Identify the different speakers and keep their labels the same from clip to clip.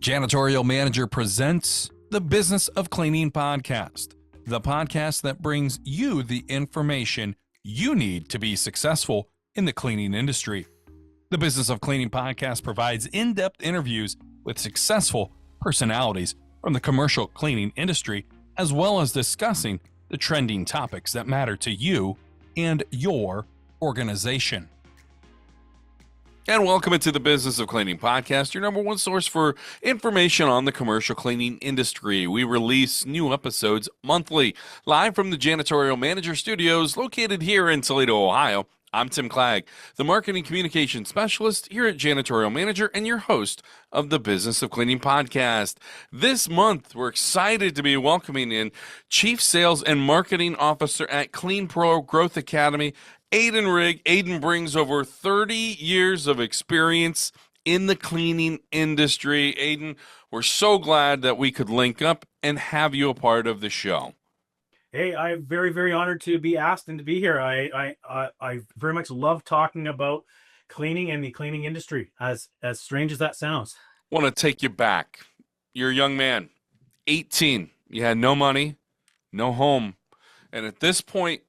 Speaker 1: Janitorial Manager presents the Business of Cleaning podcast, the podcast that brings you the information you need to be successful in the cleaning industry. The Business of Cleaning podcast provides in-depth interviews with successful personalities from the commercial cleaning industry, as well as discussing the trending topics that matter to you and your organization. And welcome into the Business of Cleaning podcast, your number one source for information on the commercial cleaning industry. We release new episodes monthly, live from the Janitorial Manager Studios located here in Toledo, Ohio. I'm Tim Clagg, the Marketing Communication Specialist here at Janitorial Manager and your host of the Business of Cleaning podcast. This month, we're excited to be welcoming in Chief Sales and Marketing Officer at Clean Pro Growth Academy, Adon Rigg. Adon brings over 30 years of experience in the cleaning industry. Adon, we're so glad that we could link up and have you a part of the show.
Speaker 2: Hey, I'm very, very honored to be asked and to be here. I very much love talking about cleaning and the cleaning industry, as strange as that sounds.
Speaker 1: I want to take you back. You're a young man, 18. You had no money, no home. And at this point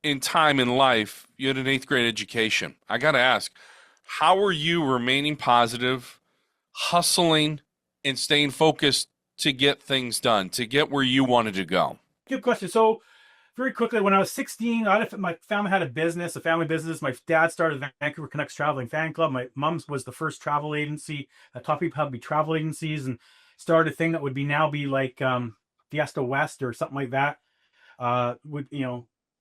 Speaker 1: in time in life, you had an 8th grade education. I got to ask, how are you remaining positive, hustling, and staying focused to get things done, to get where you wanted to go?
Speaker 2: Good question. So very quickly, when I was 16, my family had a family business. My dad started the Vancouver Canucks Traveling Fan Club. My mom's was the first travel agency that taught people how to be travel agencies, and started a thing that would be like Fiesta West or something like that.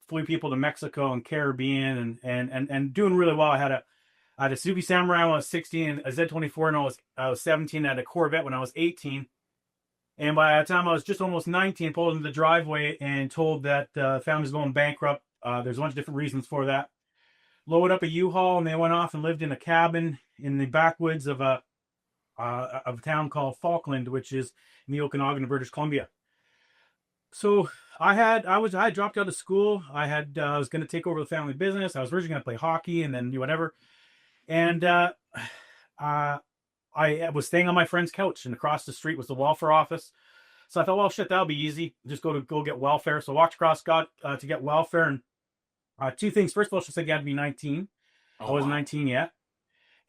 Speaker 2: Flew people to Mexico and Caribbean and doing really well. I had a Suzuki Samurai when I was 16, a Z24 when I was 17, I had a Corvette when I was 18. And by the time I was just almost 19, pulled into the driveway and told that family was going bankrupt. There's a bunch of different reasons for that. Loaded up a U-Haul and they went off and lived in a cabin in the backwoods of a town called Falkland, which is in the Okanagan, British Columbia. So I had dropped out of school. I was going to take over the family business. I was originally going to play hockey and then do whatever. And I was staying on my friend's couch, and across the street was the welfare office. So I thought, well, shit, that'll be easy. Just go get welfare. So I walked across, to get welfare, and two things. First of all, she said you had to be 19. I wasn't 19 yet.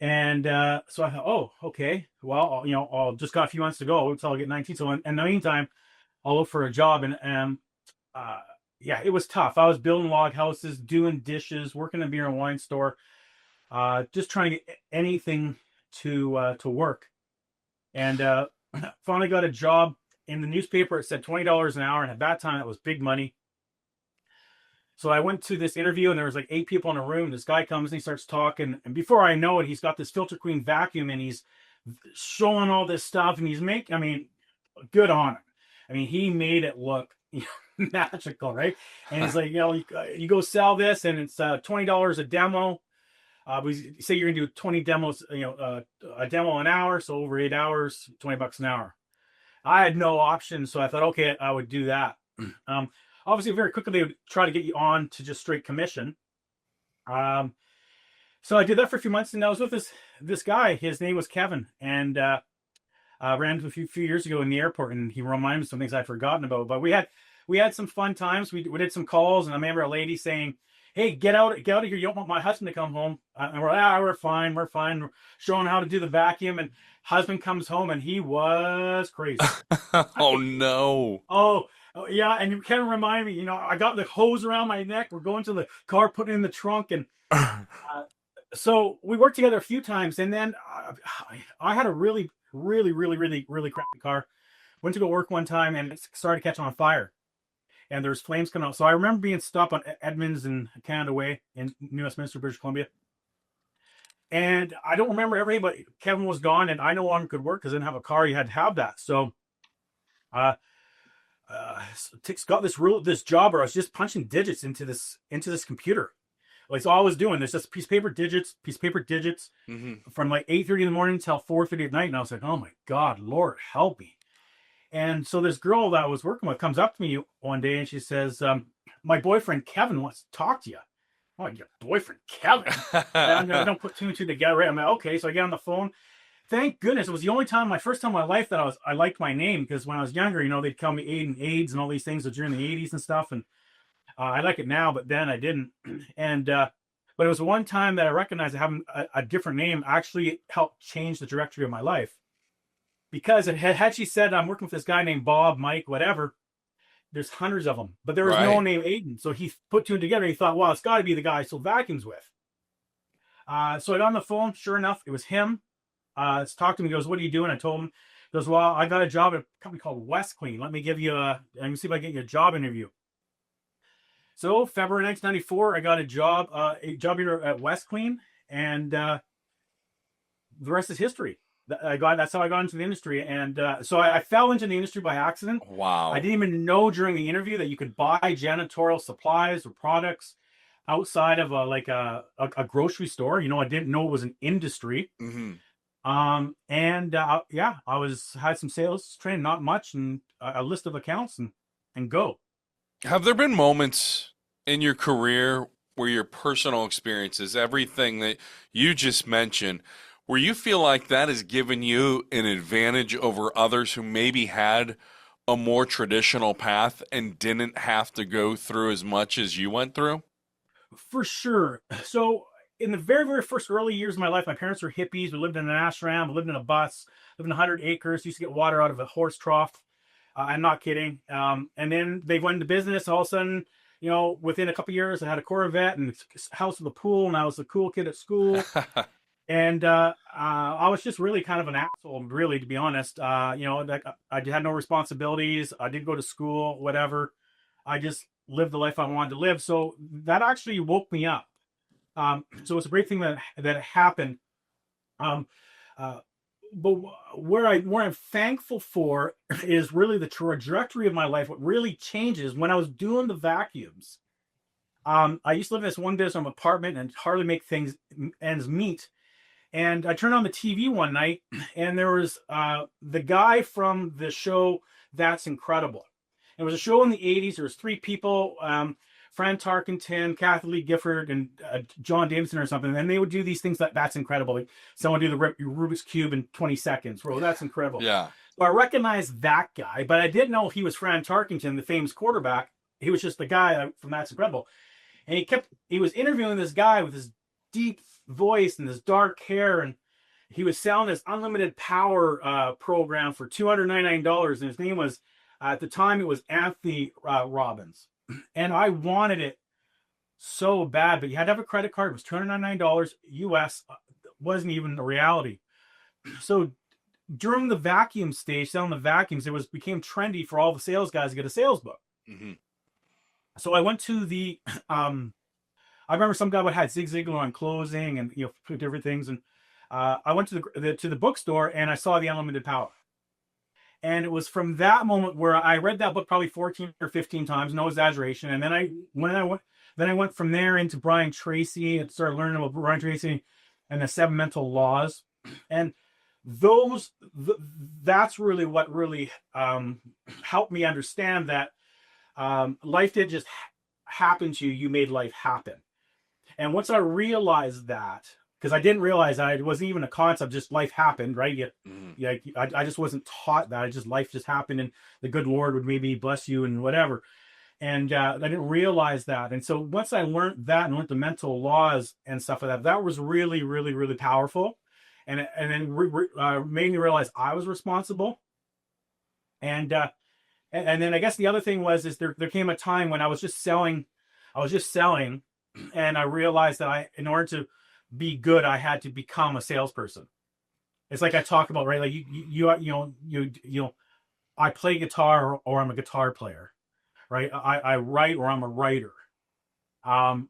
Speaker 2: And so I thought, oh, okay. Well, I'll just got a few months to go until I get 19. So in the meantime, I'll look for a job. And it was tough. I was building log houses, doing dishes, working in a beer and wine store, just trying to get anything to work. And finally got a job in the newspaper. It said $20 an hour, and at that time that was big money. So I went to this interview, and there was like 8 people in a room. This guy comes and he starts talking, and before I know it, he's got this Filter Queen vacuum and he's showing all this stuff, and he's good on him. He made it look magical, right? And he's like, you go sell this, and it's $20 a demo. We say you're gonna do 20 demos, a demo an hour, so over 8 hours, $20 an hour. I had no option, so I thought, okay, I would do that. Obviously, very quickly they would try to get you on to just straight commission. So I did that for a few months, and I was with this guy. His name was Kevin, and ran into a few years ago in the airport, and he reminded me of some things I'd forgotten about. But we had some fun times. We did some calls, and I remember a lady saying, "Hey, get out of here. You don't want my husband to come home." And we're like, we're fine. We're showing how to do the vacuum. And husband comes home and he was crazy.
Speaker 1: Oh, no.
Speaker 2: Oh, yeah. And you kind of remind me, I got the hose around my neck. We're going to the car, putting it in the trunk. And so we worked together a few times. And then I had a really, really, really, really, really crappy car. Went to go work one time and it started catching on fire. And there's flames coming out. So I remember being stopped on Edmonds and Canada Way in New Westminster, British Columbia. And I don't remember everything, but Kevin was gone, and I no longer could work because I didn't have a car. You had to have that. So got this job where I was just punching digits into this computer. Like, so all I was doing, there's just piece of paper digits, from like 8:30 in the morning till 4:30 at night. And I was like, oh my God, Lord, help me. And so this girl that I was working with comes up to me one day and she says, my boyfriend Kevin wants to talk to you. Oh, your boyfriend Kevin? I don't put two and two together, right? I'm like, okay. So I get on the phone. Thank goodness. It was the only time, my first time in my life that I liked my name, because when I was younger, they'd call me Aiden AIDS and all these things during the 80s and stuff. And I like it now, but then I didn't. And, but it was one time that I recognized that having a different name actually helped change the trajectory of my life. Because had she said, I'm working with this guy named Bob, Mike, whatever, there's hundreds of them, but there was no name Aiden. So he put two and together. He thought, well, it's got to be the guy I sold vacuums with. So I got on the phone. Sure enough, it was him. Talked to me. He goes, what are you doing? I told him. He goes, well, I got a job at a company called West Clean. Let me give you let me see if I can get you a job interview. So February 1994, I got a job here at West Clean, and the rest is history. That's how I got into the industry. And so I fell into the industry by accident.
Speaker 1: Wow.
Speaker 2: I didn't even know during the interview that you could buy janitorial supplies or products outside of a grocery store. I didn't know it was an industry.
Speaker 1: Mm-hmm.
Speaker 2: I had some sales training, not much, and a list of accounts and go.
Speaker 1: Have there been moments in your career where your personal experiences, everything that you just mentioned, where you feel like that has given you an advantage over others who maybe had a more traditional path and didn't have to go through as much as you went through?
Speaker 2: For sure. So in the very, very first early years of my life, my parents were hippies. We lived in an ashram. We lived in a bus. Lived in 100 acres. Used to get water out of a horse trough. I'm not kidding. And then they went into business. All of a sudden, within a couple of years, I had a Corvette and a house with a pool, and I was the cool kid at school. And I was just really kind of an asshole, really, to be honest. I had no responsibilities. I didn't go to school, whatever. I just lived the life I wanted to live. So that actually woke me up. So it's a great thing that happened. But where I'm thankful for is really the trajectory of my life. What really changes when I was doing the vacuums. I used to live in this one bedroom apartment and hardly make ends meet. And I turned on the TV one night, and there was the guy from the show That's Incredible. It was a show in the 80s. There was three people, Fran Tarkenton, Kathy Lee Gifford, and John Davidson or something. And they would do these things That's Incredible. Like someone do the Rubik's Cube in 20 seconds. Bro, that's incredible.
Speaker 1: Yeah.
Speaker 2: So I recognized that guy, but I didn't know he was Fran Tarkenton, the famous quarterback. He was just the guy from That's Incredible. And he was interviewing this guy with his deep voice and this dark hair, and he was selling this unlimited power program for $299, and his name was, at the time, it was Anthony Robbins. And I wanted it so bad, but you had to have a credit card. It was $299 US. Wasn't even a reality. So during the vacuum stage, selling the vacuums, became trendy for all the sales guys to get a sales book.
Speaker 1: Mm-hmm.
Speaker 2: So I went to the I remember some guy had Zig Ziglar on closing and different things, and I went to the bookstore and I saw the Unlimited Power, and it was from that moment where I read that book probably 14 or 15 times, no exaggeration. And then I went from there into Brian Tracy and started learning about Brian Tracy and the 7 mental laws, and that's really what really helped me understand that life did just happen to you. You made life happen. And once I realized that, because I didn't realize that it wasn't even a concept, just life happened, right? I just wasn't taught that. Life just happened, and the good Lord would maybe bless you and whatever. And I didn't realize that. And so once I learned that and learned the mental laws and stuff like that, that was really, really, really powerful. And then made me realize I was responsible. And then I guess the other thing was there came a time when I was just selling, and I realized that in order to be good, I had to become a salesperson. It's like I talk about, right? Like I play guitar or I'm a guitar player, right? I write or I'm a writer. And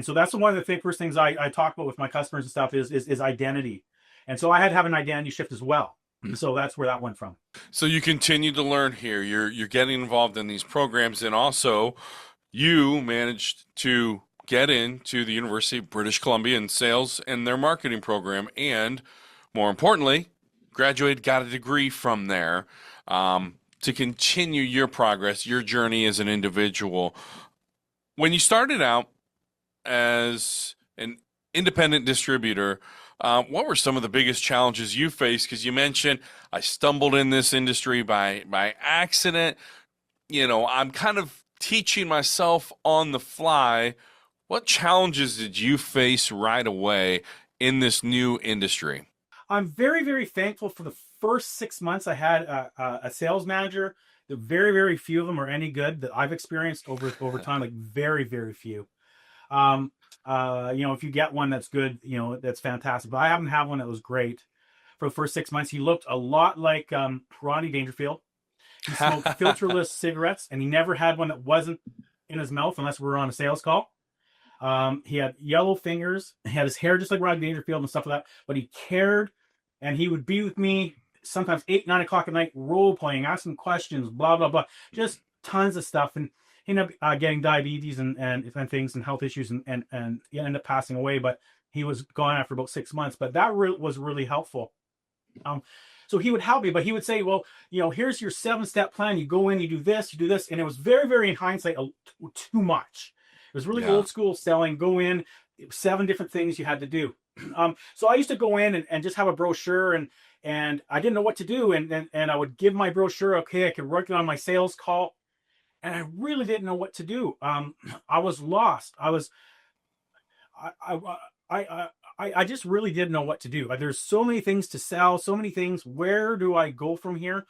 Speaker 2: so that's one of the first things I talk about with my customers and stuff is identity. And so I had to have an identity shift as well. So that's where that went from.
Speaker 1: So you continue to learn here. You're getting involved in these programs, and also you managed to get into the University of British Columbia in sales and their marketing program, and more importantly, graduated, got a degree from there to continue your progress, your journey as an individual. When you started out as an independent distributor, What were some of the biggest challenges you faced? Because you mentioned I stumbled in this industry by accident. I'm kind of teaching myself on the fly. What challenges did you face right away in this new industry?
Speaker 2: I'm very, very thankful for the first 6 months I had a sales manager. The very, very few of them are any good that I've experienced over time. Like very, very few. Um, if you get one that's good, that's fantastic. But I haven't had one that was great for the first 6 months. He looked a lot like Rodney Dangerfield. He smoked filterless cigarettes, and he never had one that wasn't in his mouth unless we were on a sales call. He had yellow fingers. He had his hair just like Rodney Dangerfield and stuff like that. But he cared, and he would be with me sometimes 8, 9 o'clock at night, role playing, asking questions, blah blah blah, just tons of stuff. And he ended up getting diabetes and things and health issues, and he ended up passing away. But he was gone after about 6 months. But that was really helpful. So he would help me, but he would say, well, here's your 7-step plan. You go in, you do this. And it was very, very, in hindsight, too much. It was really old school selling. Go in, 7 different things you had to do. So I used to go in and just have a brochure, and I didn't know what to do. And I would give my brochure. Okay, I could work it on my sales call. And I really didn't know what to do. I was lost. I just really didn't know what to do. There's so many things to sell, so many things. Where do I go from here?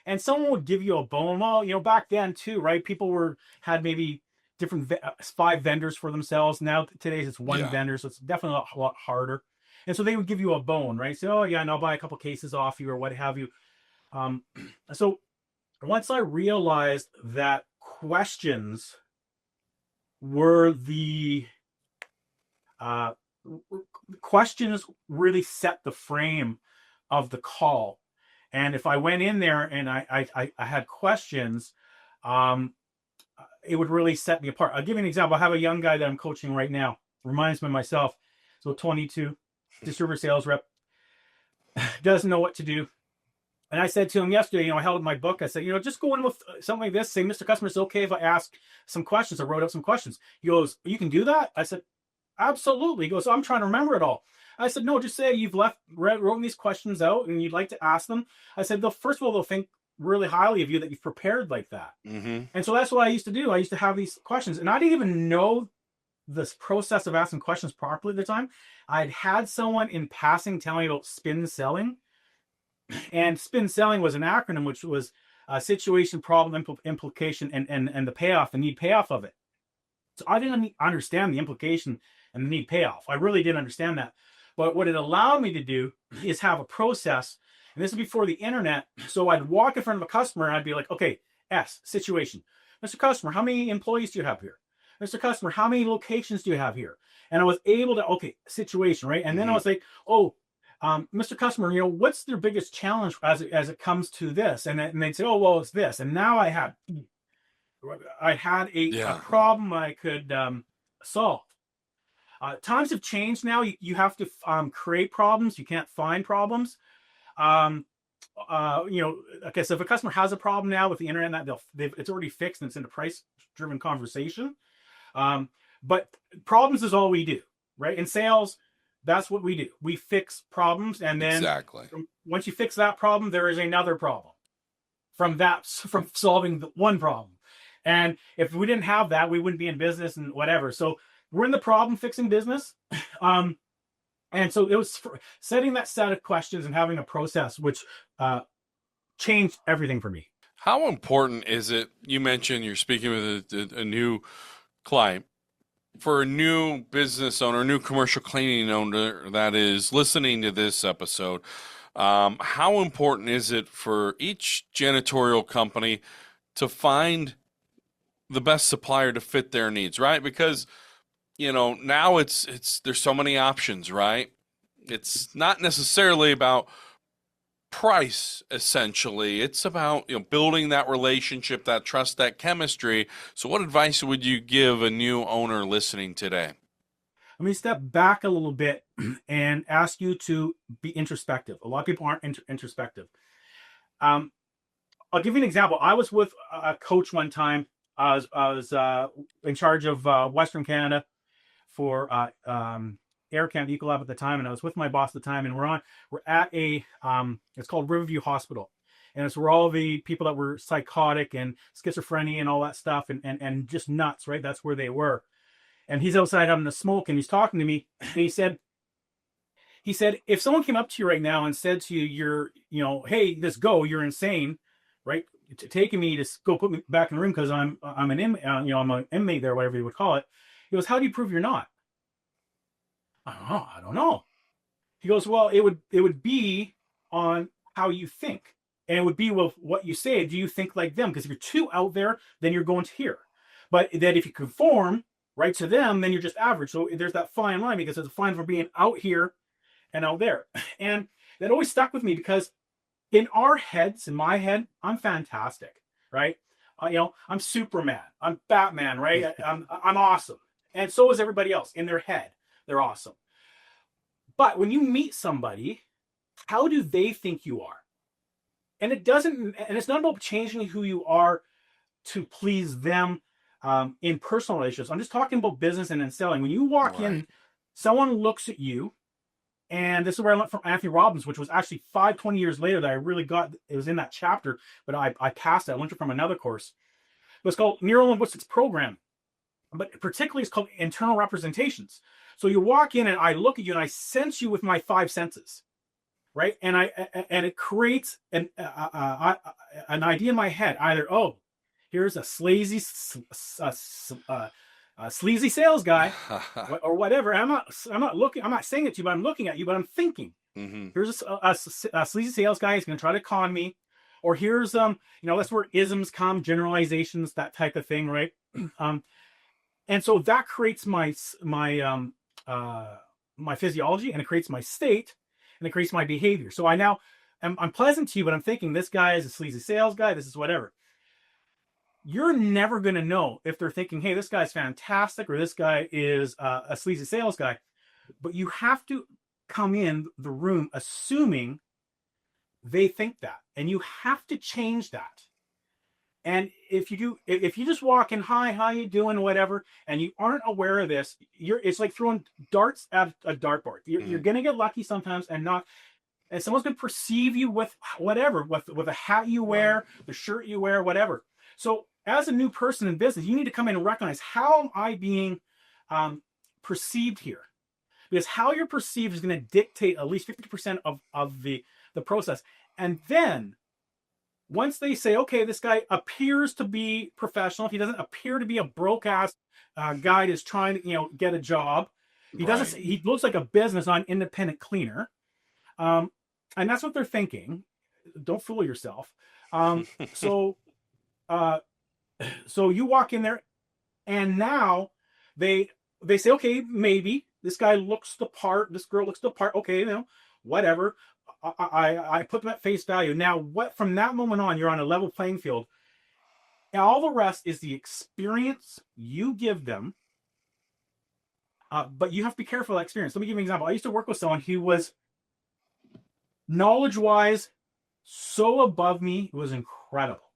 Speaker 2: And someone would give you a bone. Well, back then too, right? People had maybe different 5 vendors for themselves. Now today's it's one vendor, so it's definitely a lot harder. And so they would give you a bone, right? So, oh yeah, and I'll buy a couple cases off you or what have you. So once I realized that questions were questions really set the frame of the call. And if I went in there and I had questions, it would really set me apart. I'll give you an example. I have a young guy that I'm coaching right now. Reminds me of myself. So 22, distributor sales rep, doesn't know what to do. And I said to him yesterday, I held up my book. I said, just go in with something like this. Say, Mr. Customer, it's okay if I ask some questions. I wrote out some questions. He goes, you can do that? I said, absolutely. He goes, I'm trying to remember it all. I said, no, just say you've wrote these questions out and you'd like to ask them. I said, first of all, they'll think really highly of you that you've prepared like that.
Speaker 1: Mm-hmm.
Speaker 2: And so that's what I used to do. I used to have these questions, and I didn't even know this process of asking questions properly at the time. I'd had someone in passing tell me about spin selling. And spin selling was an acronym, which was situation, problem, implication, and the payoff, the need payoff of it. So I didn't understand the implication and the need payoff. I really didn't understand that. But what it allowed me to do is have a process, and this is before the internet. So I'd walk in front of a customer and I'd be like, okay, S, situation. Mr. Customer, how many employees do you have here? Mr. Customer, how many locations do you have here? And I was able to, okay, situation, right? And then I was like, oh, Mr. Customer, what's their biggest challenge as it comes to this? And they'd say, oh, well, it's this. And now I had a problem I could solve. Times have changed now. You have to create problems. You can't find problems. Okay, so if a customer has a problem now with the internet, it's already fixed and it's in a price-driven conversation. But problems is all we do, right? In sales, that's what we do. We fix problems, and then once you fix that problem, there is another problem from solving the one problem. And if we didn't have that, we wouldn't be in business and whatever. So we're in the problem fixing business. And so it was setting that set of questions and having a process, which changed everything for me.
Speaker 1: How important is it? You mentioned you're speaking with a new client. For a new business owner, new commercial cleaning owner that is listening to this episode, how important is it for each janitorial company to find the best supplier to fit their needs, right? Because, now it's there's so many options, right? It's not necessarily about price, essentially. It's about building that relationship, that trust, that chemistry. So what advice would you give a new owner listening today?
Speaker 2: Let me step back a little bit and ask you to be introspective. A lot of people aren't introspective. I'll give you an example. I was with a coach one time. I was in charge of Western Canada for Air Camp Ecolab at the time, and I was with my boss at the time, and we're at a it's called Riverview Hospital, and it's where all the people that were psychotic and schizophrenia and all that stuff, and just nuts, right? That's where they were. And he's outside having a smoke, and he's talking to me, and he said, if someone came up to you right now and said to you, hey, just go, you're insane, right? Taking me to go put me back in the room because I'm an inmate, I'm an inmate there, whatever you would call it. He goes, how do you prove you're not? I don't know. He goes, well, it would be on how you think, and it would be with what you say. Do you think like them? Because if you're too out there, then you're going to here. But that if you conform right to them, then you're just average. So there's that fine line, because there's a fine for being out here and out there. And that always stuck with me, because in our heads, in my head, I'm fantastic, right? I'm Superman, I'm Batman, right? I'm awesome. And so is everybody else. In their head, they're awesome. But when you meet somebody, how do they think you are? And it's not about changing who you are to please them in personal relationships. I'm just talking about business and in selling. When you walk in, someone looks at you, and this is where I learned from Anthony Robbins, which was actually 20 years later that I really got. It was in that chapter, but I passed it. I learned it from another course. It was called Neuro-Linguistics Program, but particularly it's called internal representations. So you walk in, and I look at you, and I sense you with my 5 senses, right? And it creates an idea in my head. Either, oh, here's a sleazy sales guy, or whatever. I'm not saying it to you, but I'm looking at you, but I'm thinking. Mm-hmm. Here's a sleazy sales guy. He's going to try to con me. Or here's that's where isms come, generalizations, that type of thing, right? And so that creates my physiology, and it creates my state, and it creates my behavior. So I'm pleasant to you, but I'm thinking this guy is a sleazy sales guy. This is whatever. You're never going to know if they're thinking, hey, this guy's fantastic, or this guy is a sleazy sales guy. But you have to come in the room assuming they think that, and you have to change that. And if you just walk in, hi, how you doing, whatever, and you aren't aware of this, it's like throwing darts at a dartboard. You're going to get lucky sometimes, and someone's going to perceive you with whatever, with a hat you wear, the shirt you wear, whatever. So as a new person in business, you need to come in and recognize, how am I being perceived here? Because how you're perceived is going to dictate at least 50% of the process. And then once they say, okay, this guy appears to be professional, if he doesn't appear to be a broke-ass guy that's trying to get a job, he looks like a business, not an independent cleaner. And that's what they're thinking. Don't fool yourself. So you walk in there, and now they say, okay, maybe this guy looks the part, this girl looks the part. Okay, whatever. I put them at face value. Now, from that moment on, you're on a level playing field. And all the rest is the experience you give them. But you have to be careful of that experience. Let me give you an example. I used to work with someone who was knowledge-wise so above me, it was incredible.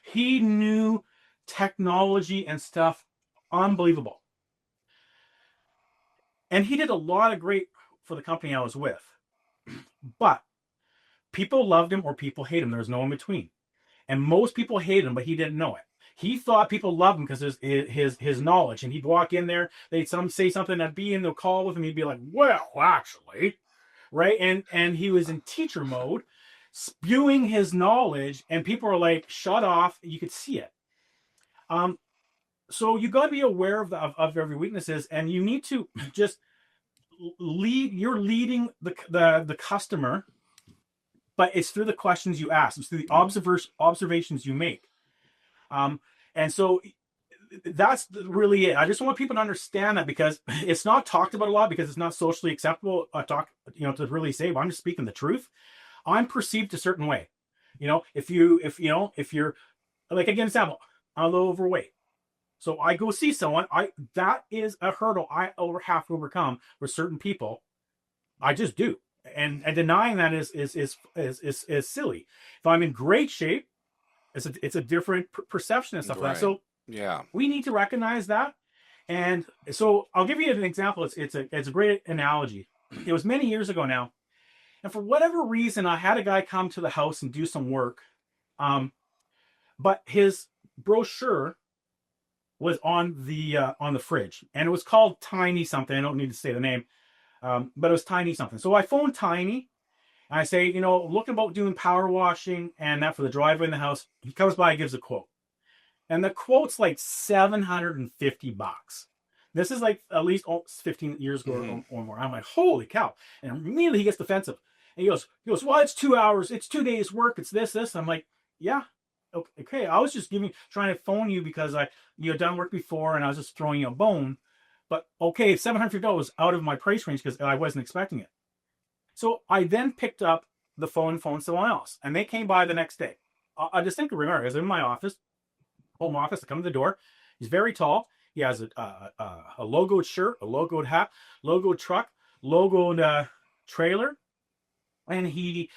Speaker 2: He knew technology and stuff unbelievable. And he did a lot of great for the company I was with. But people loved him or people hated him. There was no in between. And most people hated him, but he didn't know it. He thought people loved him because of his knowledge. And he'd walk in there, they'd say something, I'd be in the call with him, he'd be like, well, actually, right? And he was in teacher mode, spewing his knowledge, and people were like, shut off. You could see it. So you got to be aware of every weaknesses, and you need to just you're leading the customer, but it's through the questions you ask. It's through the observations you make. And so that's really it. I just want people to understand that, because it's not talked about a lot, because it's not socially acceptable to really say, well, I'm just speaking the truth. I'm perceived a certain way. If you're like, again, example, I'm a little overweight. So I go see someone, that is a hurdle I have to overcome for certain people. I just do. And denying that is silly. If I'm in great shape, it's a different perception and stuff like that. So we need to recognize that. And so I'll give you an example. It's a great analogy. It was many years ago now, and for whatever reason, I had a guy come to the house and do some work, but his brochure was on the fridge, and it was called Tiny something. I don't need to say the name, but it was Tiny something. So I phoned Tiny, and I say, looking about doing power washing and that for the driveway in the house. He comes by and gives a quote, and the quote's like $750. This is like at least 15 years ago or more. I'm like, holy cow! And immediately he gets defensive, and he goes, well, it's 2 hours, it's 2 days work, it's this. I'm like, yeah. Okay, I was just trying to phone you because you had done work before, and I was just throwing you a bone. But okay, $750 was out of my price range because I wasn't expecting it. So I then picked up the phone and phoned someone else, and they came by the next day. I distinctly remember, I was in my office, home office. I come to the door. He's very tall. He has a logoed shirt, a logoed hat, logoed truck, logoed trailer, and he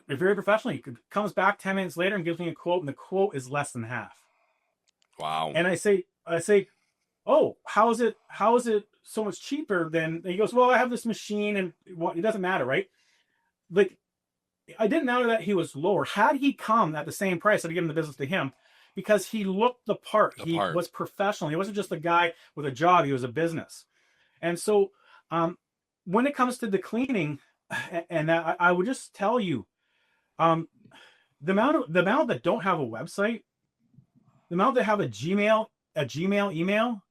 Speaker 2: very professionally comes back 10 minutes later and gives me a quote, and the quote is less than half.
Speaker 1: Wow.
Speaker 2: And I say, oh, how is it so much cheaper than? He goes, well, I have this machine, and it doesn't matter, right? Like, I didn't know that he was lower. Had he come at the same price, I'd given the business to him, because he looked the part. He was professional. He wasn't just a guy with a job. He was a business. And so when it comes to the cleaning, and I would just tell you, the amount that don't have a website, the amount that have a Gmail email,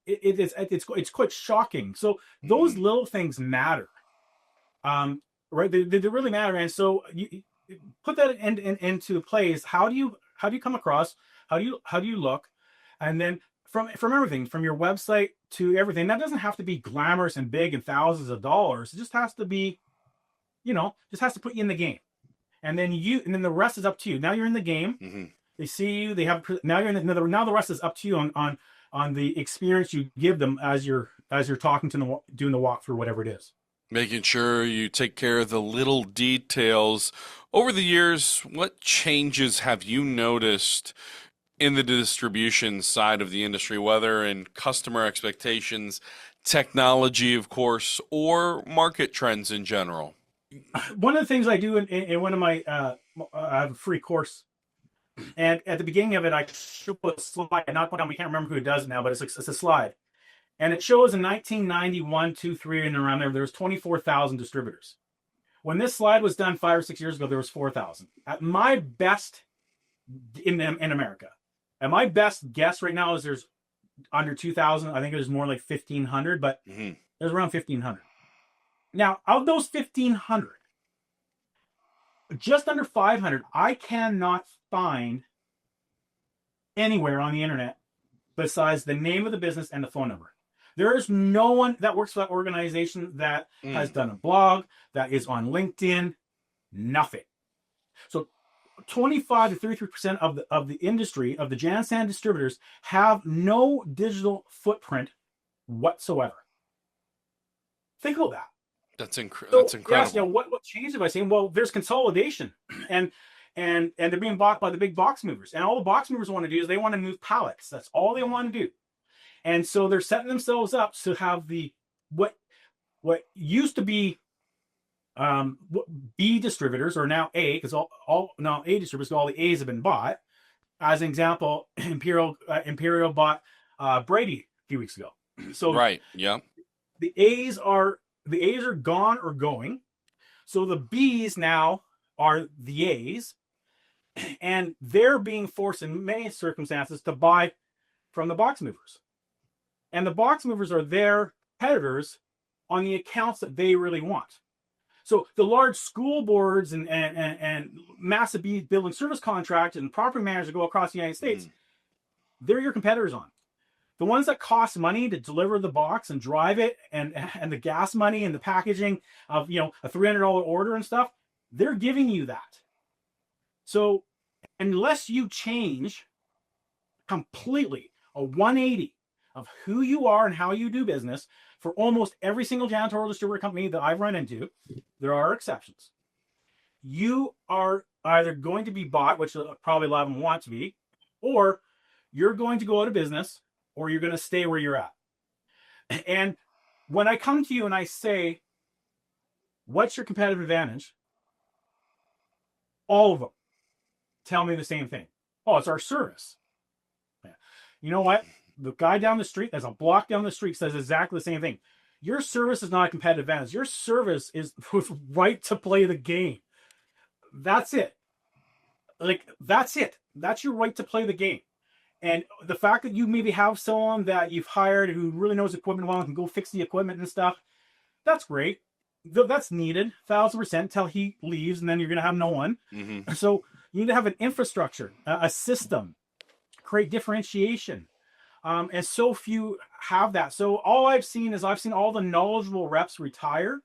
Speaker 2: it's quite shocking. So those little things matter, right? They really matter. And so you put that into place. How do you come across? How do you look? And then from everything, from your website to everything, that doesn't have to be glamorous and big and thousands of dollars. It just has to be, just has to put you in the game. And then the rest is up to you. Now you're in the game. They see you. They have now you're in now the rest is up to you on the experience you give them as you're talking to them, doing the walkthrough, whatever it is.
Speaker 1: Making sure you take care of the little details. Over the years, what changes have you noticed in the distribution side of the industry, whether in customer expectations, technology, of course, or market trends in general?
Speaker 2: One of the things I do in one of my I have a free course, and at the beginning of it, I show a slide. Not one, we can't remember who does it now, but it's a slide. And it shows in 1991, 2, 3, and around there was 24,000 distributors. When this slide was done 5 or 6 years ago, there was 4,000. At my best in America, at my best guess right now is there's under 2,000. I think there's more like 1,500, but there's around 1,500. Now, of those 1,500, just under 500, I cannot find anywhere on the internet besides the name of the business and the phone number. There is no one that works for that organization that has done a blog, that is on LinkedIn, nothing. So 25 to 33% of the industry, of the Jan-San distributors, have no digital footprint whatsoever. Think of that.
Speaker 1: That's incredible.
Speaker 2: Yes, what changed by saying, well, there's consolidation, and they're being bought by the big box movers, and all the box movers want to do is they want to move pallets. That's all they want to do. And so they're setting themselves up to have what used to be B distributors, or now A, because all now A distributors, all the A's have been bought. As an example, Imperial bought Brady a few weeks ago. So
Speaker 1: right, yeah,
Speaker 2: the A's are gone or going. So the B's now are the A's, and they're being forced in many circumstances to buy from the box movers. And the box movers are their competitors on the accounts that they really want. So the large school boards and massive building service contracts and property managers that go across the United States, they're your competitors on. The ones that cost money to deliver the box and drive it, and the gas money and the packaging of a $300 order and stuff, they're giving you that. So unless you change completely a 180 of who you are and how you do business, for almost every single janitorial distributor company that I've run into, there are exceptions. You are either going to be bought, which probably a lot of them want to be, or you're going to go out of business or you're going to stay where you're at. And when I come to you and I say, what's your competitive advantage? All of them tell me the same thing. Oh, it's our service. You know what? The guy down the street, there's a block down the street, says exactly the same thing. Your service is not a competitive advantage. Your service is right to play the game. That's it. Like, that's it. That's your right to play the game. And the fact that you maybe have someone that you've hired who really knows equipment well and can go fix the equipment and stuff, that's great. That's needed, 1,000%, until he leaves, and then you're going to have no one.
Speaker 1: Mm-hmm.
Speaker 2: So you need to have an infrastructure, a system, create differentiation. And so few have that. So all I've seen is all the knowledgeable reps retire.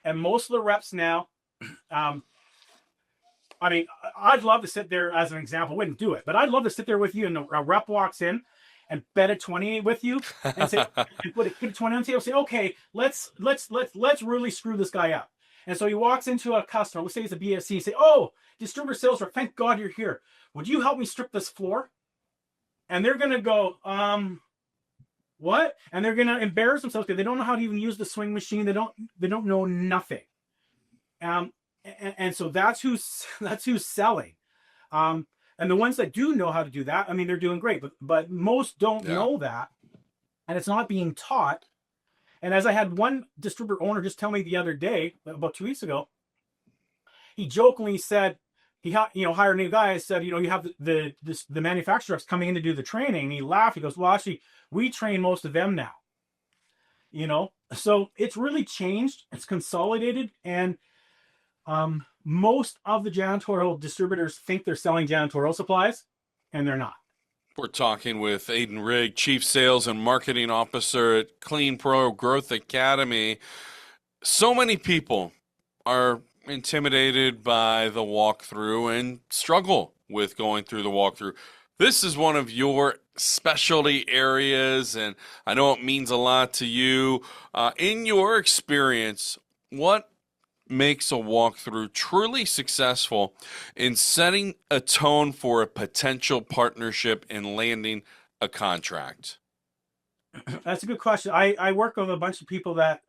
Speaker 2: And most of the reps now, I mean, I'd love to sit there as an example. Wouldn't do it, but I'd love to sit there with you, and a rep walks in and bet a 20 with you, and say, and put a 20 on the table. Say, okay, let's really screw this guy up. And so he walks into a customer. Let's say it's a BSC. Say, oh, distributor sales rep, thank God you're here. Would you help me strip this floor? And they're gonna go, what? And they're gonna embarrass themselves because they don't know how to even use the swing machine. They don't know nothing. And so that's who's selling. And the ones that do know how to do that, I mean, they're doing great, but most don't know that, and it's not being taught. And as I had one distributor owner just tell me the other day, about 2 weeks ago, he jokingly said he hired a new guy. I said, you have the manufacturers coming in to do the training. And he laughed. He goes, well, actually, we train most of them now. So it's really changed. It's consolidated, and most of the janitorial distributors think they're selling janitorial supplies, and they're not.
Speaker 1: We're talking with Adon Rigg, Chief Sales and Marketing Officer at Clean Pro Growth Academy. So many people are intimidated by the walkthrough and struggle with going through the walkthrough. This is one of your specialty areas, and I know it means a lot to you. In your experience, what makes a walkthrough truly successful in setting a tone for a potential partnership and landing a contract?
Speaker 2: That's a good question. I work with a bunch of people that,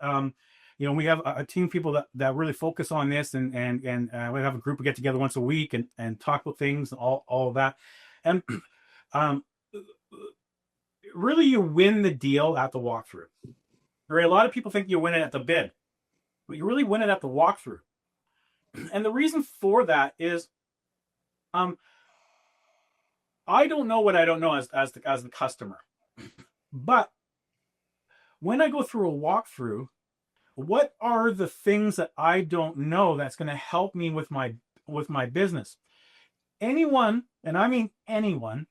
Speaker 2: we have a team of people that really focus on this, and we have a group, we get together once a week and talk about things, all of that. And really, you win the deal at the walkthrough. Right? A lot of people think you win it at the bid, but you really win it at the walkthrough. And the reason for that is, I don't know what I don't know as the customer. But when I go through a walkthrough, what are the things that I don't know that's going to help me with my business? Anyone, and I mean anyone,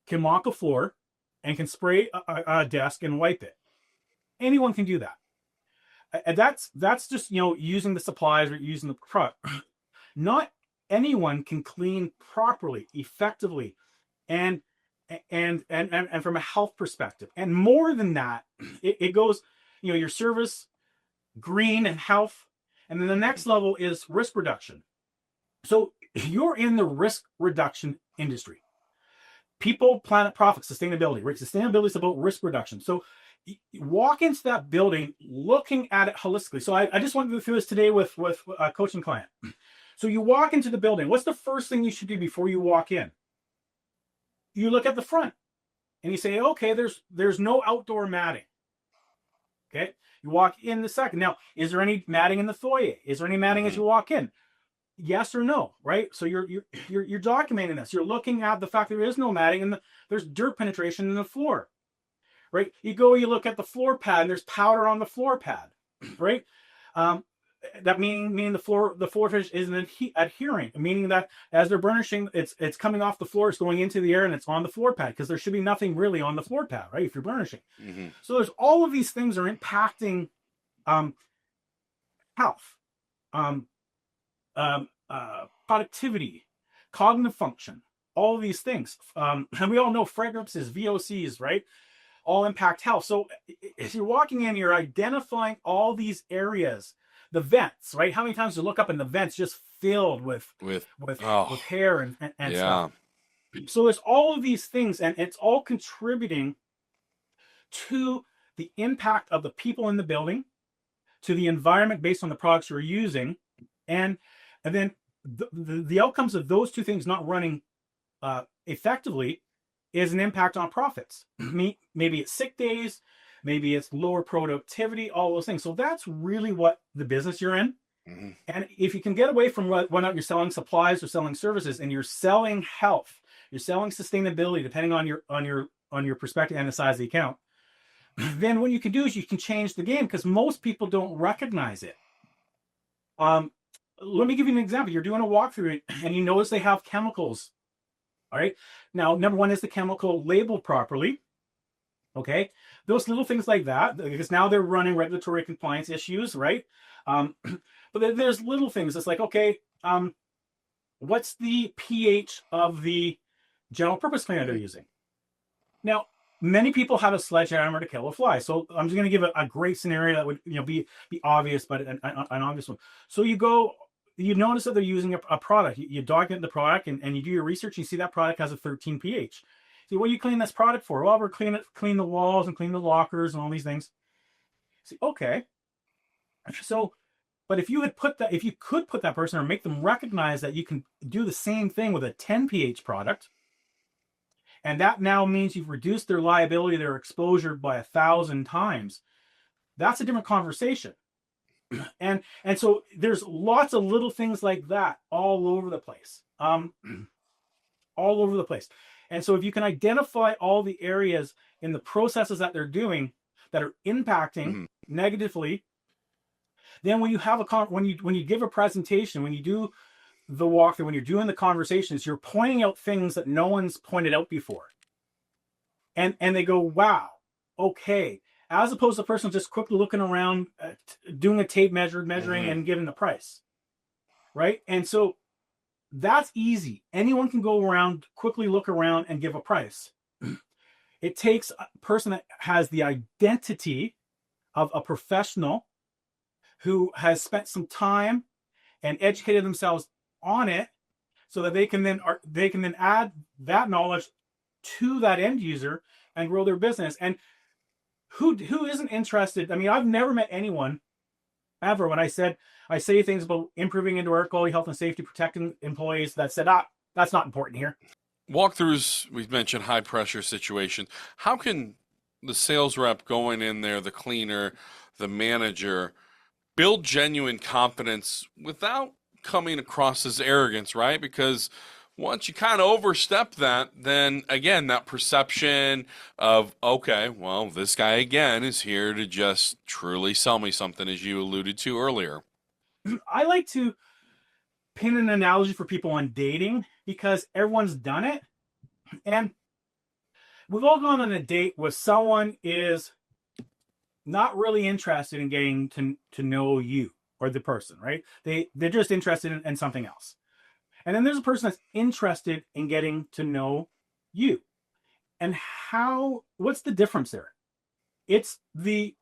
Speaker 2: can mop a floor and can spray a desk and wipe it. Anyone can do that. And that's just using the supplies or using the product. Not anyone can clean properly, effectively, and from a health perspective. And more than that, it goes, your service, green, and health. And then the next level is risk reduction. So you're in the risk reduction industry. People, planet, profit, sustainability, right? Sustainability is about risk reduction. So walk into that building looking at it holistically. So I just went through this today with a coaching client. So you walk into the building. What's the first thing you should do before you walk in? You look at the front and you say, okay, there's no outdoor matting. Okay. You walk in the second. Now, is there any matting in the foyer? Is there any matting as you walk in? Yes or no, right? So you're documenting this. You're looking at the fact there is no matting and there's dirt penetration in the floor, right? You look at the floor pad and there's powder on the floor pad, right? That meaning the floor finish isn't adhering, meaning that as they're burnishing, it's coming off the floor, it's going into the air, and it's on the floor pad because there should be nothing really on the floor pad, right? If you're burnishing, so there's all of these things are impacting health, productivity, cognitive function, all of these things, and we all know fragrances, VOCs, right? All impact health. So if you're walking in, you're identifying all these areas. The vents, right? How many times do you look up and the vents just filled with hair and stuff? So there's all of these things, and it's all contributing to the impact of the people in the building, to the environment based on the products you're using, and then the outcomes of those two things not running effectively is an impact on profits. Maybe it's sick days, maybe it's lower productivity, all those things. So that's really what the business you're in. Mm-hmm. And if you can get away from whether or not you're selling supplies or selling services, and you're selling health, you're selling sustainability, depending on your perspective and the size of the account, then what you can do is you can change the game, because most people don't recognize it. Let me give you an example. You're doing a walkthrough and you notice they have chemicals. All right. Now, number one, is the chemical labeled properly? Okay. Those little things like that, because now they're running regulatory compliance issues, right? But there's little things. It's like, okay, what's the pH of the general purpose cleaner they're using? Now, many people have a sledgehammer to kill a fly. So I'm just going to give a great scenario that would be obvious, but an obvious one. So you notice that they're using a product. You document the product and you do your research. And you see that product has a 13 pH. See, what are you cleaning this product for? Well, we're clean the walls and clean the lockers and all these things. See, okay. So, but if you could put that person, or make them recognize that you can do the same thing with a 10 pH product, and that now means you've reduced their liability, their exposure by 1,000 times, that's a different conversation. And so there's lots of little things like that all over the place. All over the place. And so if you can identify all the areas in the processes that they're doing that are impacting negatively, then when you have when you give a presentation, when you do the walkthrough, when you're doing the conversations, you're pointing out things that no one's pointed out before. And they go, wow, okay. As opposed to the person just quickly looking around, doing a tape measuring and giving the price, right? And so that's easy. Anyone can go around, quickly look around and give a price. It takes a person that has the identity of a professional who has spent some time and educated themselves on it, so that they can then add that knowledge to that end user and grow their business. And who isn't interested? I mean, I've never met anyone ever, when I say things about improving indoor air quality, health and safety, protecting employees, that said, that's not important here.
Speaker 1: Walkthroughs, we've mentioned high pressure situation. How can the sales rep going in there, the cleaner, the manager, build genuine confidence without coming across as arrogance, right? Because once you kind of overstep that, then again, that perception of, okay, well, this guy again is here to just truly sell me something, as you alluded to earlier.
Speaker 2: I like to pin an analogy for people on dating, because everyone's done it. And we've all gone on a date where someone is not really interested in getting to know you or the person, right? They're just interested in something else. And then there's a person that's interested in getting to know you. And what's the difference there? It's the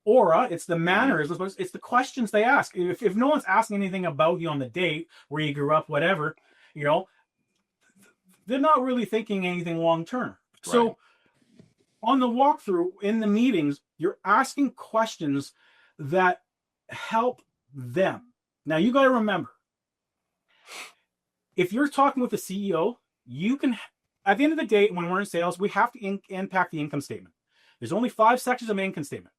Speaker 2: aura, it's the manners, it's the questions they ask. If no one's asking anything about you on the date, where you grew up, whatever, they're not really thinking anything long term. Right. So on the walkthrough, in the meetings, you're asking questions that help them. Now, you got to remember, if you're talking with the CEO, you can, at the end of the day, when we're in sales, we have to impact the income statement. There's only 5 sections of an income statement: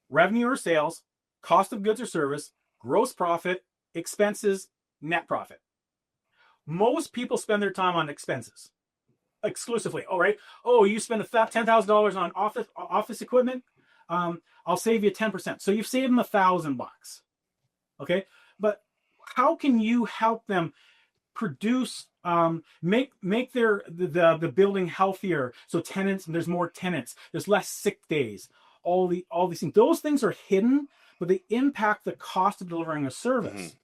Speaker 2: revenue or sales, cost of goods or service, gross profit, expenses, net profit. Most people spend their time on expenses exclusively. All right. Oh, you spend $10,000 on office equipment. I'll save you 10%. So you've saved them $1,000. Okay. But how can you help them produce, make the building healthier? So there's more tenants, there's less sick days, all these things. Those things are hidden, but they impact the cost of delivering a service.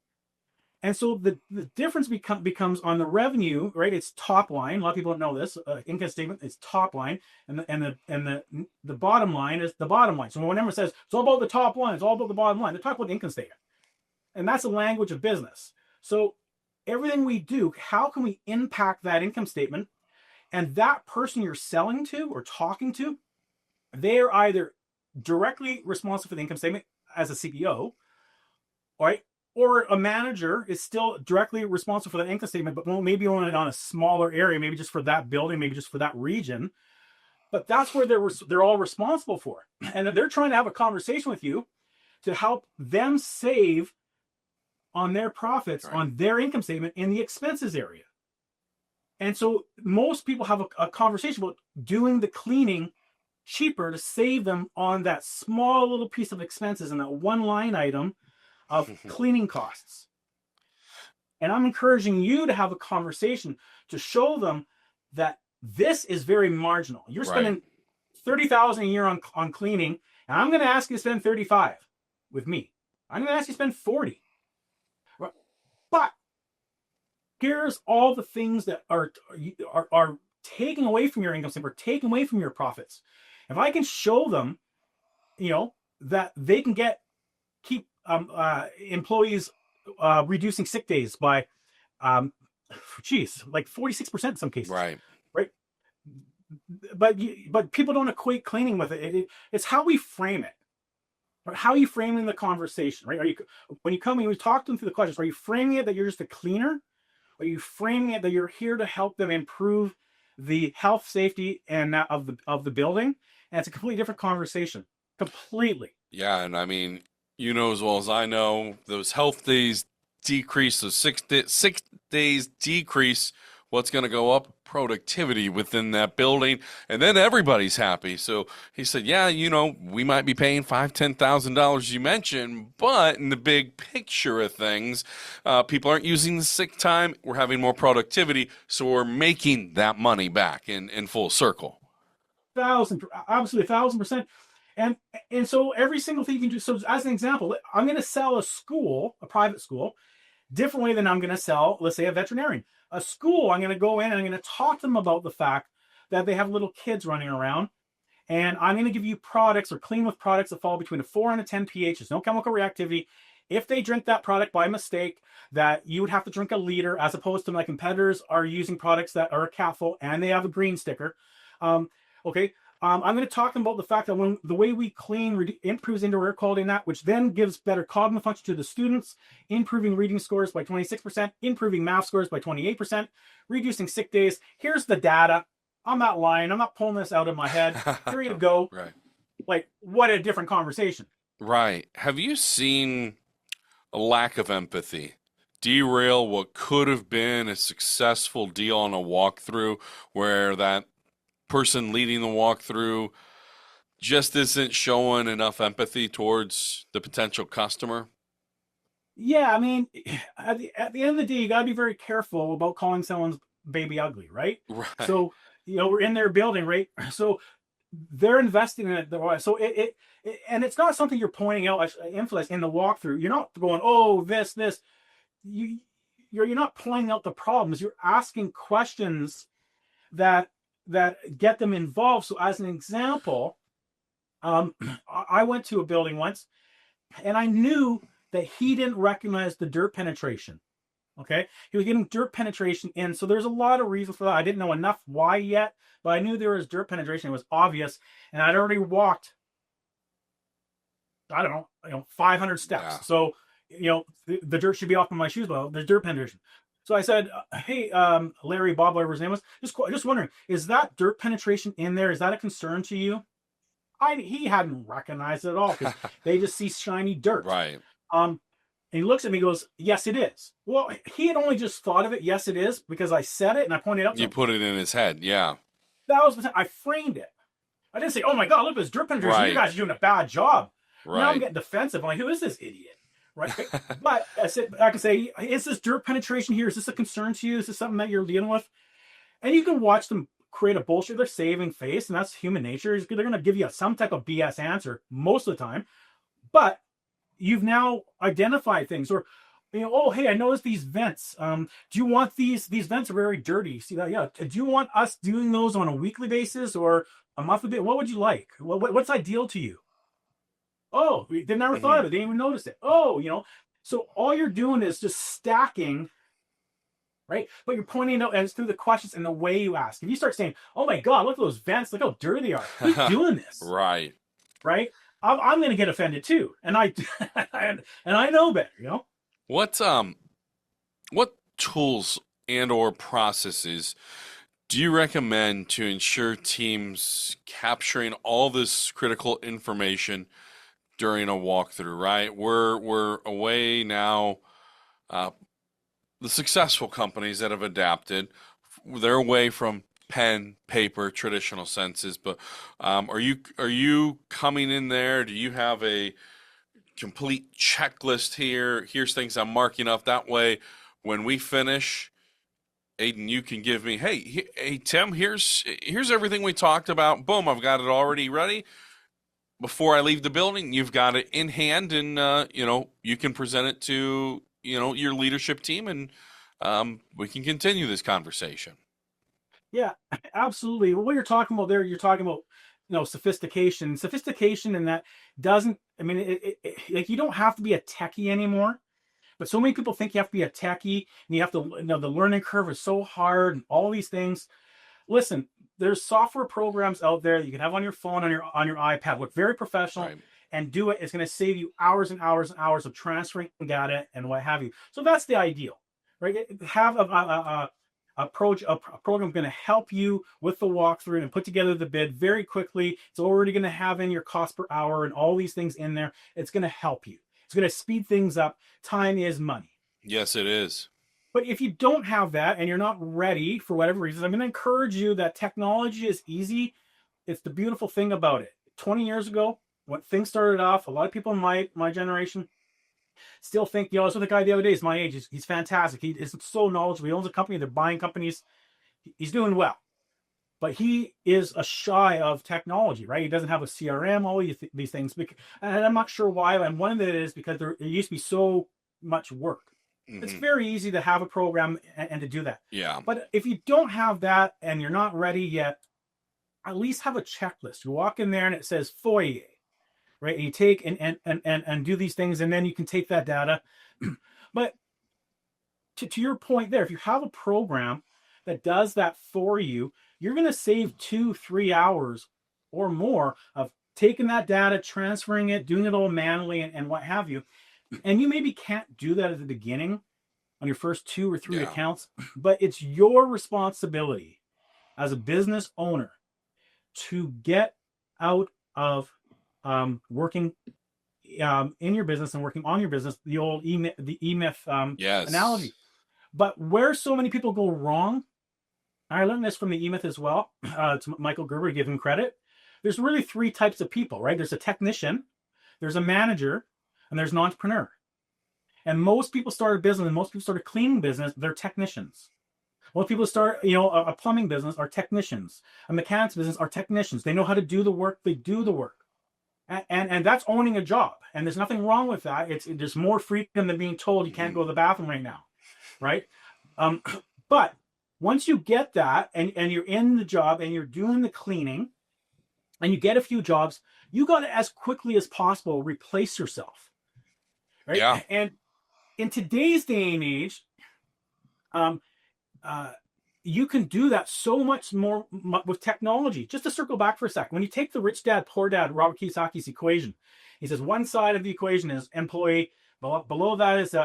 Speaker 2: And so the difference becomes on the revenue, right? It's top line. A lot of people don't know this. Income statement is top line, and the bottom line is the bottom line. So when anyone says it's all about the top line, it's all about the bottom line, they're talking about the income statement, and that's the language of business. So everything we do, how can we impact that income statement? And that person you're selling to or talking to, they're either directly responsible for the income statement as a CPO, right? Or a manager is still directly responsible for that income statement, but maybe only on a smaller area, maybe just for that building, maybe just for that region. But that's where they're all responsible for. And they're trying to have a conversation with you to help them save on their profits, right, on their income statement in the expenses area. And so most people have a conversation about doing the cleaning cheaper to save them on that small little piece of expenses and that one line item of cleaning costs. And I'm encouraging you to have a conversation to show them that this is very marginal. You're spending $30,000 a year on cleaning, and I'm going to ask you to spend $35 with me. I'm going to ask you to spend $40. But here's all the things that are taking away from your income statement, or taking away from your profits. If I can show them, that they can keep employees reducing sick days by, like 46% in some cases. Right. But people don't equate cleaning with it. It's how we frame it. How are you framing the conversation, right? When you talk to them through the questions, are you framing it that you're just a cleaner? Are you framing it that you're here to help them improve the health, safety, and of the building? And it's a completely different conversation. Completely.
Speaker 1: Yeah, and I mean, you know as well as I know, those health days decrease, those 6 days decrease. What's going to go up? Productivity within that building, and then everybody's happy. So he said, yeah, we might be paying $5,000, $10,000 you mentioned, but in the big picture of things, people aren't using the sick time. We're having more productivity, so we're making that money back in full circle.
Speaker 2: Absolutely, 1,000%. And so every single thing you can do. So as an example, I'm going to sell a private school, different way than I'm going to sell, let's say, a veterinarian. A school, I'm going to go in and I'm going to talk to them about the fact that they have little kids running around, and I'm going to give you products or clean with products that fall between a 4 and a 10 pH. There's no chemical reactivity. If they drink that product by mistake, that you would have to drink a liter, as opposed to my competitors are using products that are a capsule and they have a green sticker. I'm going to talk about the fact that the way we clean improves indoor air quality in that, which then gives better cognitive function to the students, improving reading scores by 26%, improving math scores by 28%, reducing sick days. Here's the data. I'm not lying. I'm not pulling this out of my head. Here you go.
Speaker 1: Right.
Speaker 2: Like, what a different conversation.
Speaker 1: Right. Have you seen a lack of empathy derail what could have been a successful deal on a walkthrough, where that person leading the walkthrough just isn't showing enough empathy towards the potential customer?
Speaker 2: Yeah, I mean, at the end of the day, you got to be very careful about calling someone's baby ugly, right?
Speaker 1: Right.
Speaker 2: So, we're in their building, right? So they're investing in it. So and it's not something you're pointing out, emphasize in the walkthrough. You're not going, oh, this. You're not pointing out the problems. You're asking questions that get them involved. So as an example, I went to a building once and I knew that he didn't recognize the dirt penetration. Okay. He was getting dirt penetration in. So there's a lot of reasons for that. I didn't know enough why yet, but I knew there was dirt penetration. It was obvious. And I'd already walked, I don't know, 500 steps. Yeah. So, the dirt should be off of my shoes. Well, there's dirt penetration. So I said, hey, Larry, Bob, whatever his name was, just wondering, is that dirt penetration in there? Is that a concern to you? He hadn't recognized it at all because they just see shiny dirt.
Speaker 1: Right.
Speaker 2: And he looks at me and goes, yes, it is. Well, he had only just thought of it. Yes, it is, because I said it and I pointed out.
Speaker 1: You put it in his head. Yeah.
Speaker 2: I framed it. I didn't say, oh my God, look at this dirt penetration. Right. You guys are doing a bad job. Right. Now I'm getting defensive. I'm like, who is this idiot? Right. But I can say, is this dirt penetration here? Is this a concern to you? Is this something that you're dealing with? And you can watch them create a bullshit. They're saving face, and that's human nature. They're going to give you some type of BS answer most of the time. But you've now identified things, or, oh, hey, I noticed these vents. Do you want these vents are very dirty? See that? Yeah. Do you want us doing those on a weekly basis or a monthly basis? What would you like? What's ideal to you? Oh, they never thought of it. They didn't even notice it. Oh, so all you're doing is just stacking right? But you're pointing out as through the questions and the way you ask. If you start saying, "Oh my God, look at those vents! Look how dirty they are! Who's doing this?"
Speaker 1: Right.
Speaker 2: Right? I'm going to get offended too, and I and I know better. You know.
Speaker 1: What tools and or processes do you recommend to ensure teams capturing all this critical information during a walkthrough, right? We're away now. The successful companies that have adapted, they're away from pen, paper, traditional senses. But are you coming in there? Do you have a complete checklist here? Here's things I'm marking up. That way, when we finish, Aiden, you can give me, hey, Tim, here's everything we talked about. Boom, I've got it already ready. Before I leave the building, you've got it in hand, and you can present it to your leadership team, and we can continue this conversation.
Speaker 2: Yeah, absolutely. What you're talking about there, you're talking about sophistication. Sophistication, and that doesn't. I mean, like you don't have to be a techie anymore. But so many people think you have to be a techie, and you have to, the learning curve is so hard, and all these things. Listen, there's software programs out there that you can have on your phone, on your iPad, look very professional,
Speaker 1: Right.
Speaker 2: and do it. It's going to save you hours and hours and hours of transferring data and what have you. So that's the ideal, right? Have a program going to help you with the walkthrough and put together the bid very quickly. It's already going to have in your cost per hour and all these things in there. It's going to help you. It's going to speed things up. Time is money.
Speaker 1: Yes, it is.
Speaker 2: But if you don't have that and you're not ready for whatever reason, I'm going to encourage you that technology is easy. It's the beautiful thing about it. 20 years ago, when things started off, a lot of people in my generation still think, I was with a guy the other day, he's my age. He's fantastic. He is so knowledgeable. He owns a company. They're buying companies. He's doing well. But he is a shy of technology, right? He doesn't have a CRM, all these things. And I'm not sure why. And one of it is because there used to be so much work. Mm-hmm. It's very easy to have a program and to do that.
Speaker 1: Yeah.
Speaker 2: But if you don't have that and you're not ready yet, at least have a checklist. You walk in there and it says foyer, right? And you take and do these things, and then you can take that data. But to your point there, if you have a program that does that for you, you're going to save 2-3 hours or more of taking that data, transferring it, doing it all manually, and what have you. And you maybe can't do that at the beginning on your first 2 or 3 accounts, but it's your responsibility as a business owner to get out of working in your business and working on your business, the old E-Myth analogy. But where so many people go wrong, I learned this from the E-Myth as well, to Michael Gerber, to give him credit. There's really 3 types of people, right? There's a technician, there's a manager, and there's an entrepreneur. And most people start a business, and most people start a cleaning business, they're technicians. Most people start, a plumbing business are technicians. A mechanics business are technicians. They know how to do the work, they do the work. And that's owning a job. And there's nothing wrong with that. There's more freedom than being told you can't go to the bathroom right now, right? But once you get that, and you're in the job, and you're doing the cleaning, and you get a few jobs, you got to, as quickly as possible, replace yourself. Right?
Speaker 1: Yeah.
Speaker 2: And in today's day and age, you can do that so much more with technology. Just to circle back for a second, when you take the rich dad, poor dad, Robert Kiyosaki's equation, he says one side of the equation is employee, below that is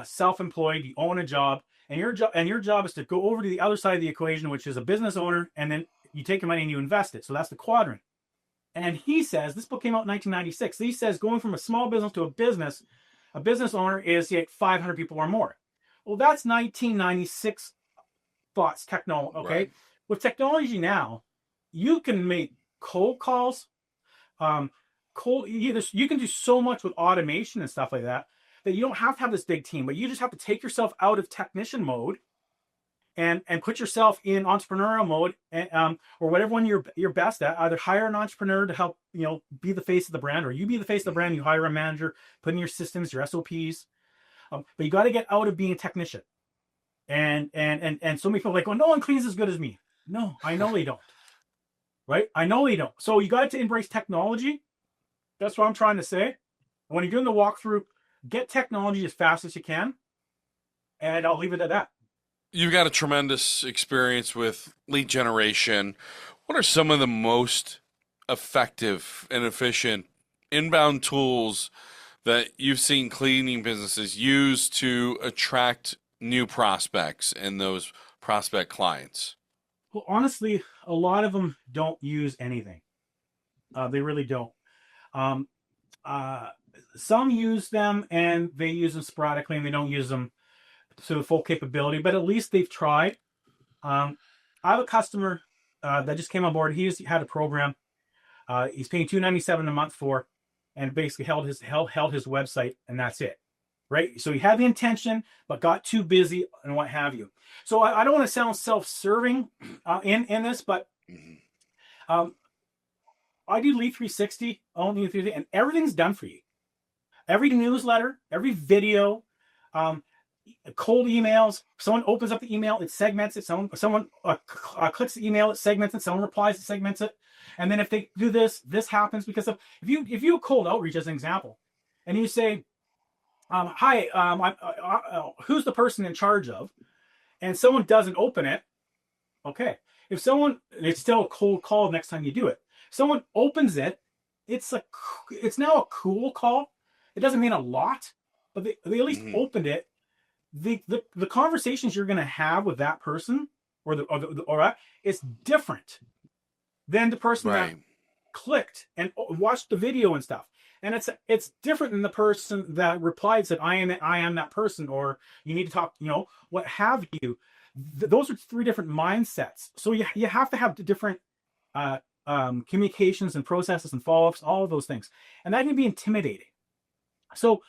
Speaker 2: self-employed, you own a job, and your job is to go over to the other side of the equation, which is a business owner, and then you take your money and you invest it. So that's the quadrant. And he says, this book came out in 1996. He says going from a small business to a business owner is 500 people or more. Well, that's 1996 thoughts, technology. Okay. Right. With technology now, you can make cold calls. You can do so much with automation and stuff like that you don't have to have this big team, but you just have to take yourself out of technician mode and put yourself in entrepreneurial mode, and, or whatever one you're best at. Either hire an entrepreneur to help, be the face of the brand, or you be the face of the brand. You hire a manager, put in your systems, your SOPs. But you got to get out of being a technician. And so many people are like, well, no one cleans as good as me. No, I know they don't. Right? I know they don't. So you got to embrace technology. That's what I'm trying to say. When you're doing the walkthrough, get technology as fast as you can. And I'll leave it at that.
Speaker 1: You've got a tremendous experience with lead generation. What are some of the most effective and efficient inbound tools that you've seen cleaning businesses use to attract new prospects and those prospect clients?
Speaker 2: Well, honestly, a lot of them don't use anything. They really don't. Um, uh, some use them and they use them sporadically and they don't use them to the full capability, but at least they've tried. Um, I have a customer that just came on board. He had a program. He's paying $297 a month for, and basically held his website, and that's it. Right. So he had the intention, but got too busy and what have you. So I don't want to sound self-serving in this, but um, I do Lead 360, only 360, and everything's done for you. Every newsletter, every video, cold emails. Someone opens up the email, it segments it. Someone clicks the email, it segments it. Someone replies, it segments it. And then if they do this, this happens because of if you cold outreach as an example, and you say, "Hi, who's the person in charge of?" and someone doesn't open it, okay. If someone, it's still a cold call next time you do it. Someone opens it, it's now a cool call. It doesn't mean a lot, but they at least opened it. The conversations you're going to have with that person or it's different than the person that clicked and watched the video and stuff. And it's different than the person that replied, said, I am that person, or you need to talk, what have you. Those are three different mindsets. So you have to have different communications and processes and follow-ups, all of those things. And that can be intimidating. So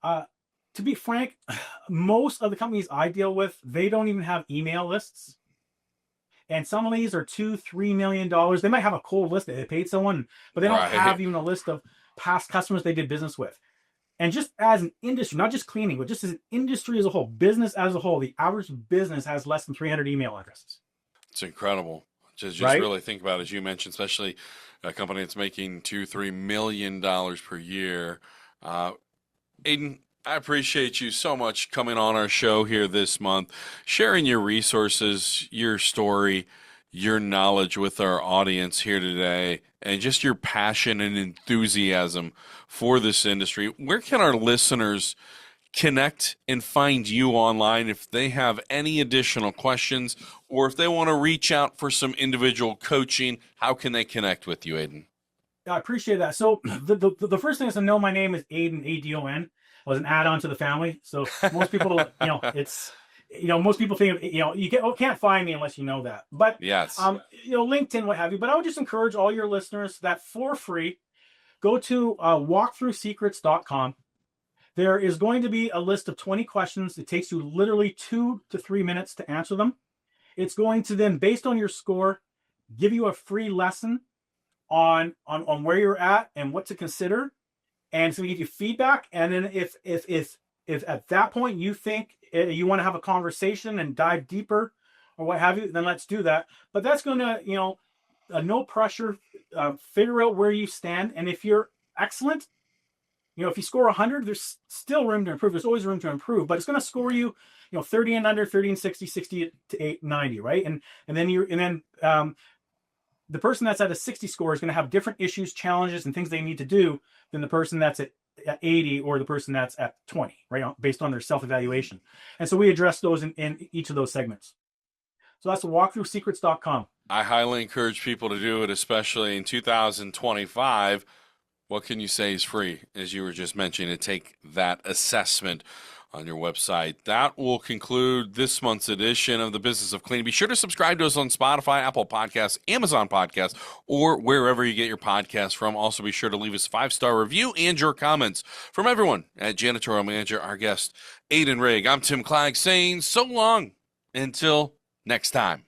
Speaker 2: to be frank, most of the companies I deal with, they don't even have email lists. And some of these are $2-3 million. They might have a cold list that they paid someone, but they don't have even a list of past customers they did business with. And just as an industry, not just cleaning, but just as an industry as a whole, business as a whole, the average business has less than 300 email addresses.
Speaker 1: It's incredible. Just really think about it, as you mentioned, especially a company that's making $2-3 million per year. Adon, I appreciate you so much coming on our show here this month, sharing your resources, your story, your knowledge with our audience here today, and just your passion and enthusiasm for this industry. Where can our listeners connect and find you online if they have any additional questions, or if they want to reach out for some individual coaching? How can they connect with you, Adon?
Speaker 2: I appreciate that. So the first thing is to know my name is Adon, Adon. I was an add-on to the family. So most people, it's, most people think, you can't find me unless you know that. But
Speaker 1: yes,
Speaker 2: LinkedIn, what have you. But I would just encourage all your listeners that for free, go to walkthroughsecrets.com. There is going to be a list of 20 questions. It takes you literally 2 to 3 minutes to answer them. It's going to then, based on your score, give you a free lesson on where you're at and what to consider. And so we give you feedback. And then if at that point you think you want to have a conversation and dive deeper or what have you, then let's do that. But that's going to, no pressure, figure out where you stand. And if you're excellent, if you score 100, there's still room to improve. There's always room to improve, but it's going to score you, 30 and under, 30 and 60, 60 to 90, right? And then the person that's at a 60 score is going to have different issues, challenges, and things they need to do than the person that's at 80 or the person that's at 20, right? Based on their self-evaluation. And so we address those in each of those segments. So that's walkthroughsecrets.com.
Speaker 1: I highly encourage people to do it, especially in 2025. What can you say is free, as you were just mentioning, to take that assessment on your website. That will conclude this month's edition of the Business of Cleaning. Be sure to subscribe to us on Spotify, Apple Podcasts, Amazon Podcasts, or wherever you get your podcasts from. Also, be sure to leave us a 5-star review and your comments. From everyone at Janitorial Manager, our guest, Adon Rigg, I'm Tim Clagg saying so long until next time.